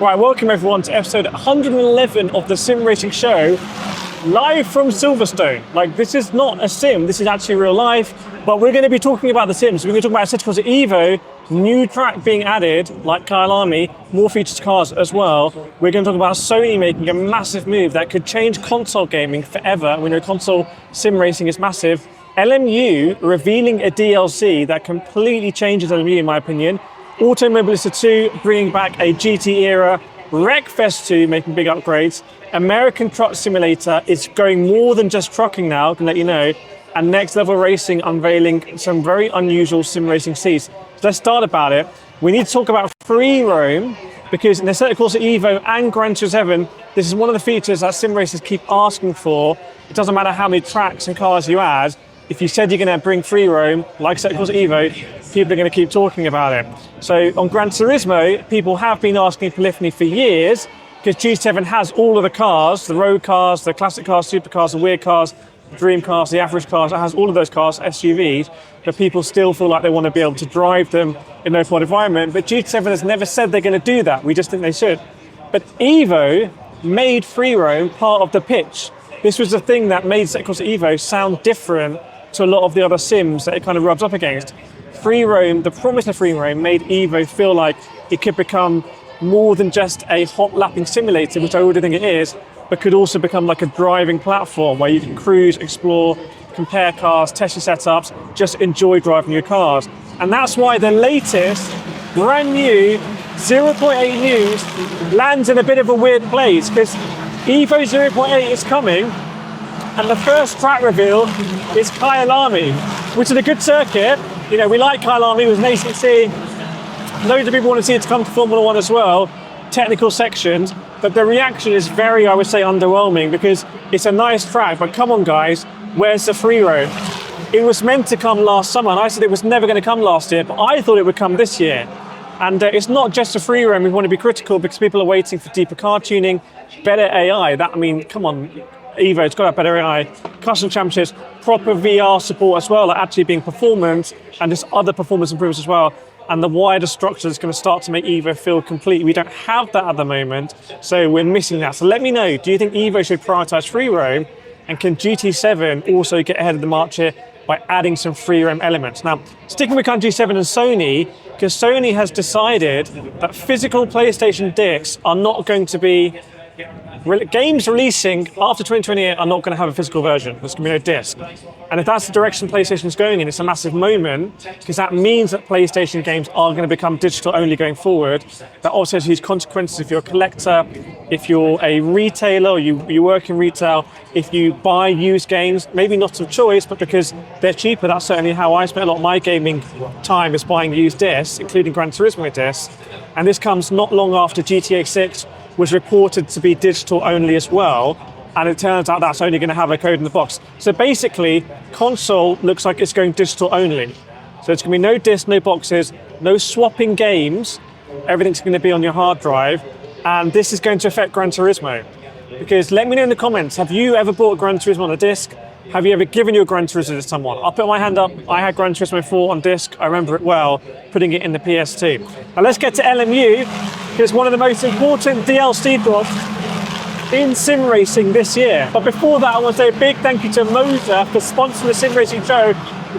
Right, welcome everyone to episode 111 of the Sim Racing Show, live from Silverstone. Like, this is not a sim, this is actually real life, but we're going to be talking about the sims. We're going to talk about Assetto Corsa EVO, new track being added, like Kyalami, more features to cars as well. We're going to talk about Sony making a massive move that could change console gaming forever. We know console sim racing is massive. LMU revealing a DLC that completely changes LMU, in my opinion. Automobilista 2 bringing back a GT era, Wreckfest 2 making big upgrades, American Truck Simulator is going more than just trucking now, I can let you know, and Next Level Racing unveiling some very unusual sim racing seats. So let's start about it. We need to talk about free roam, because in Assetto Corsa EVO and Gran Turismo 7, this is one of the features that sim racers keep asking for. It doesn't matter how many tracks and cars you add, if you said you're going to bring free roam, like Assetto Corsa EVO, people are going to keep talking about it. So on Gran Turismo, people have been asking Polyphony for years, because G7 has all of the cars, the road cars, the classic cars, supercars, the weird cars, the dream cars, the average cars. It has all of those cars, SUVs, but people still feel like they want to be able to drive them in an open environment. But G7 has never said they're going to do that. We just think they should. But EVO made free roam part of the pitch. This was the thing that made Assetto Corsa EVO sound different to a lot of the other sims that it kind of rubs up against. Free roam, the promise of free roam made EVO feel like it could become more than just a hot lapping simulator, which I already think it is, but could also become like a driving platform where you can cruise, explore, compare cars, test your setups, just enjoy driving your cars. And that's why the latest, brand new 0.8 news lands in a bit of a weird place, because EVO 0.8 is coming, and the first track reveal is Kyalami, which is a good circuit. You know, we like Kyalami, it was an ACC. Loads of people want to see it to come to Formula 1 as well, technical sections, but the reaction is very, I would say, underwhelming, because it's a nice track, but come on guys, where's the free roam? It was meant to come last summer, and I said it was never going to come last year, but I thought it would come this year. And it's not just a free roam, we want to be critical, because people are waiting for deeper car tuning, better AI. That, I mean, come on, EVO's got a better AI, custom championships, proper VR support as well, like actually being performance, and just other performance improvements as well. And the wider structure is going to start to make EVO feel complete. We don't have that at the moment, so we're missing that. So let me know, do you think EVO should prioritize free roam? And can GT7 also get ahead of the march here by adding some free roam elements? Now, sticking with kind of G7 and Sony, because Sony has decided that physical PlayStation discs are not going to be, games releasing after 2028 are not going to have a physical version. There's going to be no disc. And if that's the direction PlayStation is going in, it's a massive moment, because that means that PlayStation games are going to become digital only going forward. That also has huge consequences if you're a collector, if you're a retailer, or you work in retail, if you buy used games, maybe not of choice, but because they're cheaper. That's certainly how I spent a lot of my gaming time, is buying used discs, including Gran Turismo discs. And this comes not long after GTA 6 was reported to be digital only as well, and it turns out that's only going to have a code in the box. So basically, console looks like it's going digital only. So it's going to be no discs, no boxes, no swapping games, everything's going to be on your hard drive, and this is going to affect Gran Turismo. Because let me know in the comments, have you ever bought Gran Turismo on a disc? Have you ever given your Gran Turismo to someone? I'll put my hand up, I had Gran Turismo 4 on disc, I remember it well, putting it in the PS2. Now let's get to LMU, because one of the most important DLC drops in sim racing this year. But before that, I want to say a big thank you to MOZA for sponsoring the sim racing show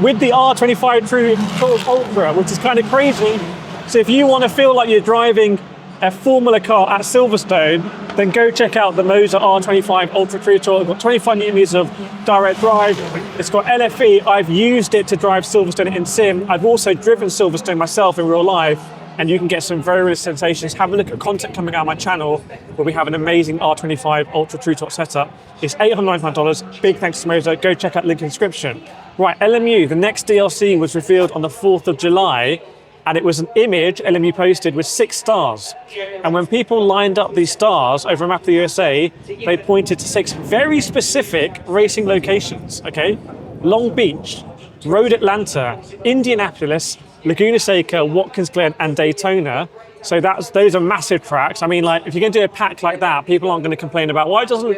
with the R25 Ultra, which is kind of crazy. So if you want to feel like you're driving a Formula car at Silverstone, then go check out the MOZA R25 Ultra True Tour. It's got 25 Newton meters of direct drive. It's got LFE. I've used it to drive Silverstone in sim. I've also driven Silverstone myself in real life, and you can get some very real sensations. Have a look at content coming out of my channel, where we have an amazing R25 Ultra True Top setup. It's $895. Big thanks to MOZA. Go check out the link in the description. Right, LMU, the next DLC was revealed on the 4th of July, and it was an image LMU posted with 6 stars. And when people lined up these stars over a map of the USA, they pointed to 6 very specific racing locations, okay? Long Beach, Road Atlanta, Indianapolis, Laguna Seca, Watkins Glen, and Daytona. So those are massive tracks. I mean, like, if you're going to do a pack like that, people aren't going to complain about, why doesn't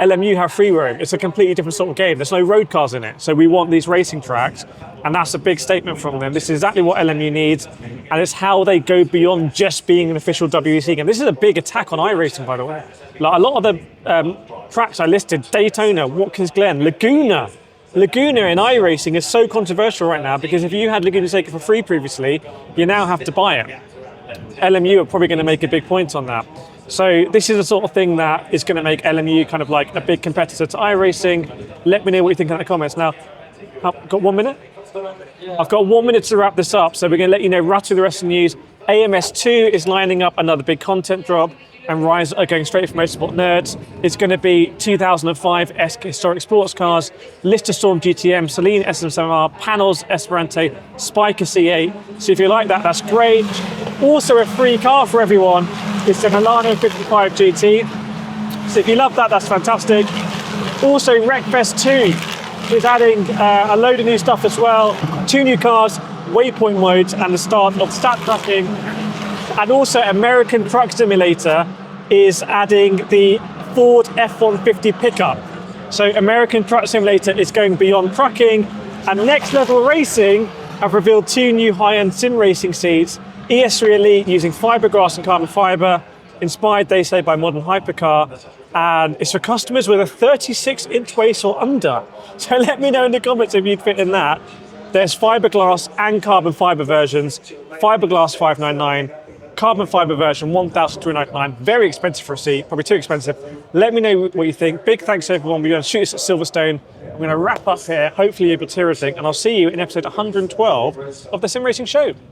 LMU have free roam. It's a completely different sort of game. There's no road cars in it. So we want these racing tracks, and that's a big statement from them. This is exactly what LMU needs, and it's how they go beyond just being an official WEC game. This is a big attack on iRacing, by the way. Like a lot of the tracks I listed, Daytona, Watkins Glen, Laguna in iRacing is so controversial right now because if you had Laguna Seca for free previously, you now have to buy it. LMU are probably going to make a big point on that. So this is the sort of thing that is going to make LMU kind of like a big competitor to iRacing. Let me know what you think in the comments. Now, I've got 1 minute? I've got 1 minute to wrap this up, so we're going to let you know right through the rest of the news. AMS2 is lining up another big content drop, and Rise are going straight for Motorsport Nerds. It's going to be 2005 esque historic sports cars, Lister Storm GTM, Celine SM7R, Panels Esperante, Spiker C8. So if you like that, that's great. Also a free car for everyone. It's a Milano 55 GT. So if you love that, that's fantastic. Also Wreckfest 2 is adding a load of new stuff as well. 2 new cars, waypoint modes, and the start of stat tracking. And also American Truck Simulator is adding the Ford F-150 pickup. So American Truck Simulator is going beyond trucking, and Next Level Racing have revealed 2 new high-end sim racing seats, ES3 Elite using fiberglass and carbon fiber, inspired, they say, by modern hypercar, and it's for customers with a 36-inch waist or under. So let me know in the comments if you'd fit in that. There's fiberglass and carbon fiber versions, fiberglass $599, carbon fiber version $1,399, very expensive for a seat, probably too expensive. Let me know what you think. Big thanks to everyone. We're going to shoot this at Silverstone. I'm going to wrap up here. Hopefully you're able to hear everything, and I'll see you in episode 112 of the Sim Racing Show.